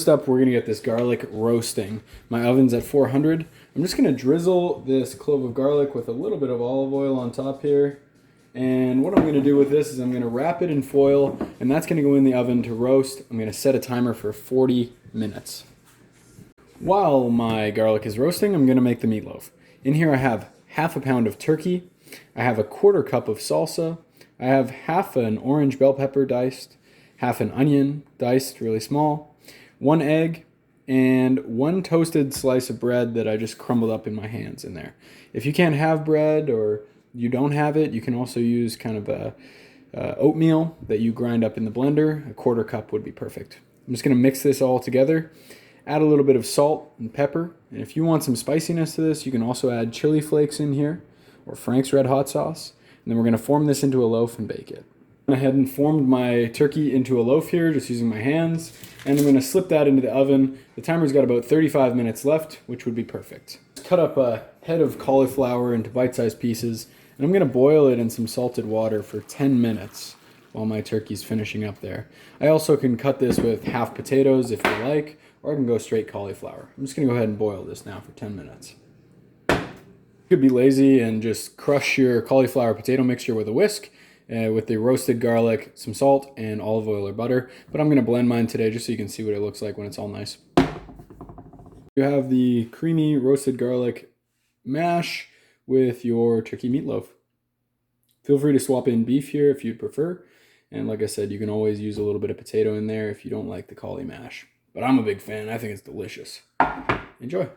First up, we're gonna get this garlic roasting. My oven's at 400. I'm just gonna drizzle this clove of garlic with a little bit of olive oil on top here. And what I'm gonna do with this is I'm gonna wrap it in foil, and that's gonna go in the oven to roast. I'm gonna set a timer for 40 minutes. While my garlic is roasting, I'm gonna make the meatloaf. In here I have half a pound of turkey. I have a quarter cup of salsa. I have half an orange bell pepper diced, half an onion diced really small, 1 egg, and 1 toasted slice of bread that I just crumbled up in my hands in there. If you can't have bread or you don't have it, you can also use kind of a oatmeal that you grind up in the blender. A quarter cup would be perfect. I'm just gonna mix this all together, add a little bit of salt and pepper, and if you want some spiciness to this, you can also add chili flakes in here, or Frank's Red Hot Sauce, and then we're gonna form this into a loaf and bake it. I went ahead and formed my turkey into a loaf here, just using my hands, and I'm gonna slip that into the oven. The timer's got about 35 minutes left, which would be perfect. Cut up a head of cauliflower into bite-sized pieces, and I'm gonna boil it in some salted water for 10 minutes while my turkey's finishing up there. I also can cut this with half potatoes if you like, or I can go straight cauliflower. I'm just gonna go ahead and boil this now for 10 minutes. You could be lazy and just crush your cauliflower potato mixture with a whisk, with the roasted garlic, some salt, and olive oil or butter. But I'm gonna blend mine today just so you can see what it looks like when it's all nice. You have the creamy roasted garlic mash with your turkey meatloaf. Feel free to swap in beef here if you'd prefer. And like I said, you can always use a little bit of potato in there if you don't like the Cauli Mash. But I'm a big fan. I think it's delicious. Enjoy.